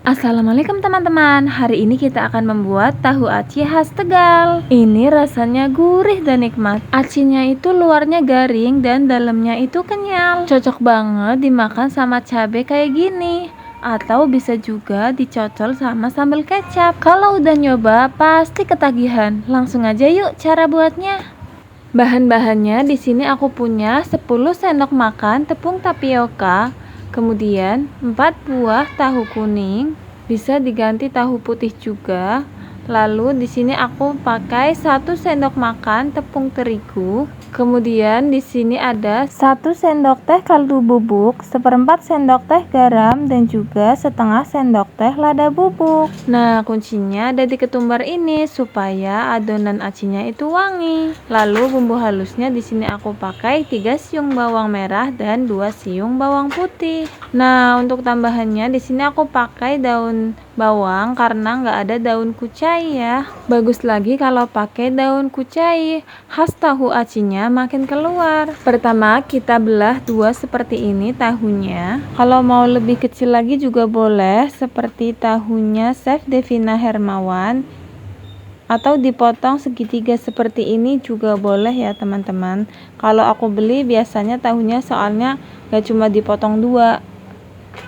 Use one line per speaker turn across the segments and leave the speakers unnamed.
Assalamualaikum teman-teman. Hari ini kita akan membuat tahu aci khas Tegal. Ini rasanya gurih dan nikmat. Acinya itu luarnya garing dan dalamnya itu kenyal. Cocok banget dimakan sama cabai kayak gini. Atau bisa juga dicocol sama sambal kecap. Kalau udah nyoba pasti ketagihan. Langsung aja yuk cara buatnya. Bahan-bahannya di sini aku punya 10 sendok makan tepung tapioka. Kemudian 4 buah tahu kuning, bisa diganti tahu putih juga. Lalu di sini aku pakai 1 sendok makan tepung terigu. Kemudian di sini ada 1 sendok teh kaldu bubuk, 1/4 sendok teh garam, dan juga setengah sendok teh lada bubuk. Nah, kuncinya ada di ketumbar ini supaya adonan acinya itu wangi. Lalu bumbu halusnya di sini aku pakai 3 siung bawang merah dan 2 siung bawang putih. Nah, untuk tambahannya di sini aku pakai daun bawang karena nggak ada daun kucai ya. Bagus lagi kalau pakai daun kucai, khas tahu acinya makin keluar. Pertama kita belah 2 seperti ini tahunya. Kalau mau lebih kecil lagi juga boleh, seperti tahunya Chef Devina Hermawan, atau dipotong segitiga seperti ini juga boleh ya teman-teman. Kalau aku beli biasanya tahunya soalnya gak cuma dipotong 2,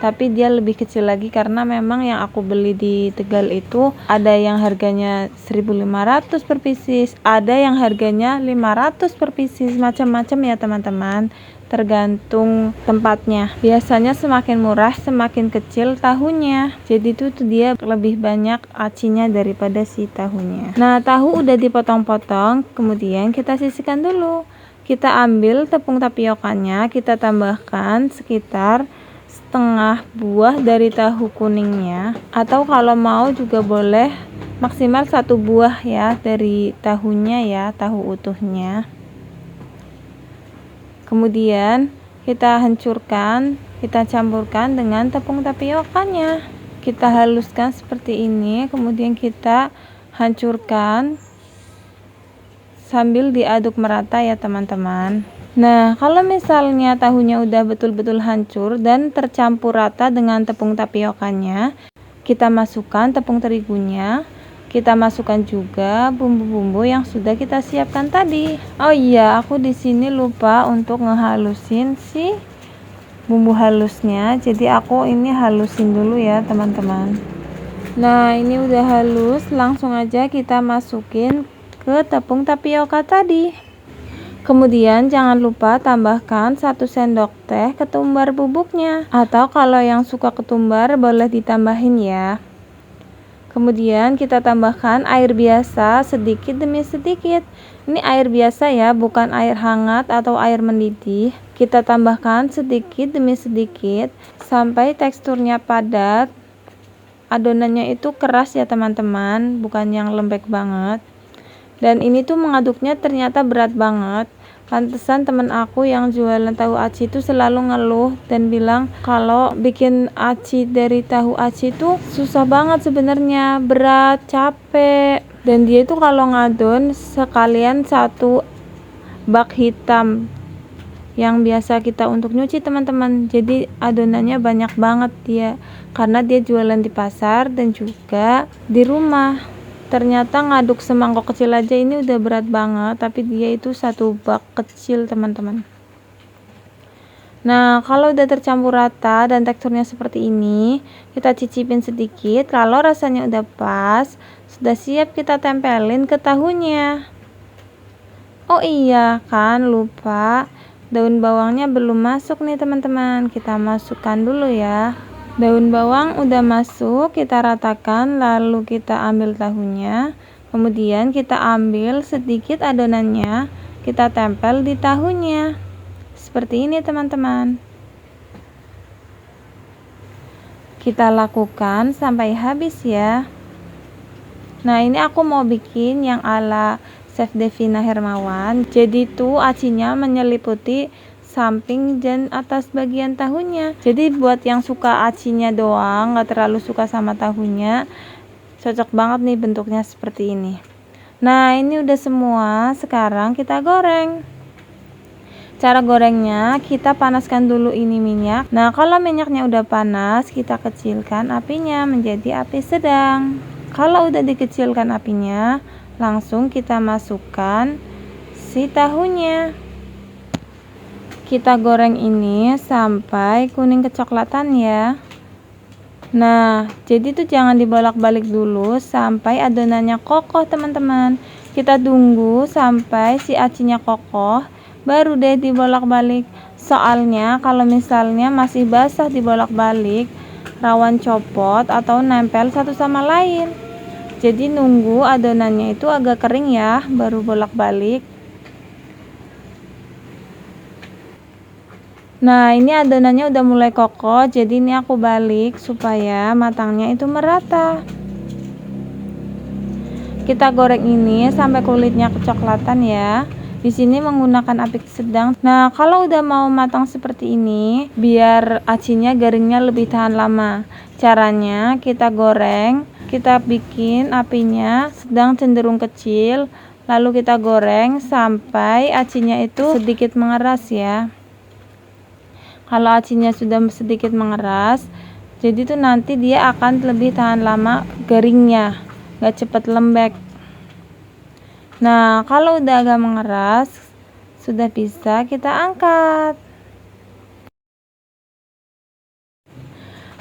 tapi dia lebih kecil lagi karena memang yang aku beli di Tegal itu ada yang harganya 1.500 per pieces, ada yang harganya 500 per pieces, macam-macam ya teman-teman, tergantung tempatnya. Biasanya semakin murah semakin kecil tahunya, jadi tuh dia lebih banyak acinya daripada si tahunya. Nah, tahu udah dipotong-potong, kemudian kita sisihkan dulu. Kita ambil tepung tapiokanya, kita tambahkan sekitar setengah buah dari tahu kuningnya, atau kalau mau juga boleh maksimal 1 buah ya dari tahunya ya, tahu utuhnya. Kemudian kita hancurkan, kita campurkan dengan tepung tapiokanya, kita haluskan seperti ini, kemudian kita hancurkan sambil diaduk merata ya teman-teman. Nah, kalau misalnya tahunya udah betul-betul hancur dan tercampur rata dengan tepung tapiokanya, kita masukkan tepung terigunya, kita masukkan juga bumbu-bumbu yang sudah kita siapkan tadi. Oh iya, aku di sini lupa untuk ngehalusin si bumbu halusnya, jadi aku ini halusin dulu ya teman-teman. Nah, ini udah halus, langsung aja kita masukin ke tepung tapioka tadi. Kemudian jangan lupa tambahkan 1 sendok teh ketumbar bubuknya, atau kalau yang suka ketumbar boleh ditambahin ya. Kemudian kita tambahkan air biasa sedikit demi sedikit. Ini air biasa ya, bukan air hangat atau air mendidih. Kita tambahkan sedikit demi sedikit sampai teksturnya padat. Adonannya itu keras ya teman-teman, bukan yang lembek banget. Dan ini tuh mengaduknya ternyata berat banget. Pantesan temen aku yang jualan tahu aci itu selalu ngeluh dan bilang kalau bikin aci dari tahu aci itu susah banget sebenarnya, berat, capek. Dan dia itu kalau ngadon sekalian 1 bak hitam yang biasa kita untuk nyuci teman-teman. Jadi adonannya banyak banget dia, karena dia jualan di pasar dan juga di rumah. Ternyata ngaduk semangkok kecil aja ini udah berat banget, tapi dia itu 1 bak kecil teman-teman. Nah, kalau udah tercampur rata dan teksturnya seperti ini, kita cicipin sedikit. Kalau rasanya udah pas, sudah siap kita tempelin ke tahunya. Oh iya, kan lupa, daun bawangnya belum masuk nih teman-teman, kita masukkan dulu ya. Daun bawang udah masuk, kita ratakan, lalu kita ambil tahunya, kemudian kita ambil sedikit adonannya, kita tempel di tahunya seperti ini teman-teman. Kita lakukan sampai habis ya. Nah, ini aku mau bikin yang ala Chef Devina Hermawan, jadi tuh acinya menyeliputi samping dan atas bagian tahunya. Jadi buat yang suka acinya doang, gak terlalu suka sama tahunya, cocok banget nih bentuknya seperti ini. Nah, ini udah semua, sekarang kita goreng. Cara gorengnya, kita panaskan dulu ini minyak. Nah, kalau minyaknya udah panas, kita kecilkan apinya menjadi api sedang. Kalau udah dikecilkan apinya, langsung kita masukkan si tahunya. Kita goreng ini sampai kuning kecoklatan ya. Nah, jadi tuh jangan dibolak-balik dulu sampai adonannya kokoh, teman-teman. Kita tunggu sampai si acinya kokoh, baru deh dibolak-balik. Soalnya kalau misalnya masih basah dibolak-balik, rawan copot atau nempel satu sama lain. Jadi nunggu adonannya itu agak kering ya, baru bolak-balik. Nah, ini adonannya udah mulai kokoh, jadi ini aku balik supaya matangnya itu merata. Kita goreng ini sampai kulitnya kecoklatan ya. Di sini menggunakan api sedang. Nah, kalau udah mau matang seperti ini, biar acinya garingnya lebih tahan lama. Caranya kita goreng, kita bikin apinya sedang cenderung kecil, lalu kita goreng sampai acinya itu sedikit mengeras ya. Kalau acinya sudah sedikit mengeras, jadi tuh nanti dia akan lebih tahan lama garingnya, gak cepet lembek. Nah, kalau udah agak mengeras, sudah bisa kita angkat.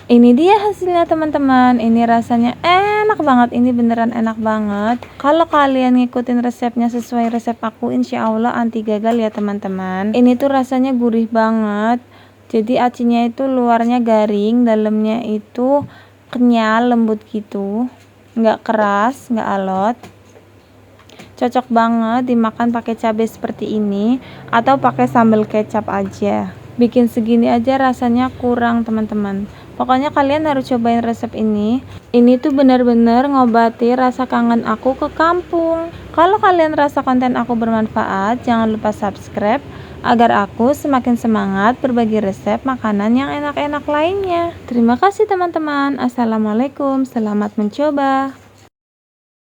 Ini dia hasilnya teman-teman. Ini rasanya enak banget, ini beneran enak banget. Kalau kalian ngikutin resepnya sesuai resep aku, insya Allah anti gagal ya teman-teman. Ini tuh rasanya gurih banget. Jadi acinya itu luarnya garing, dalamnya itu kenyal, lembut gitu, nggak keras, nggak alot. Cocok banget dimakan pakai cabai seperti ini atau pakai sambal kecap aja. Bikin segini aja rasanya kurang teman-teman. Pokoknya kalian harus cobain resep ini. Ini tuh bener-bener ngobati rasa kangen aku ke kampung. Kalau kalian rasa konten aku bermanfaat, jangan lupa subscribe agar aku semakin semangat berbagi resep makanan yang enak-enak lainnya. Terima kasih teman-teman. Assalamualaikum, selamat mencoba.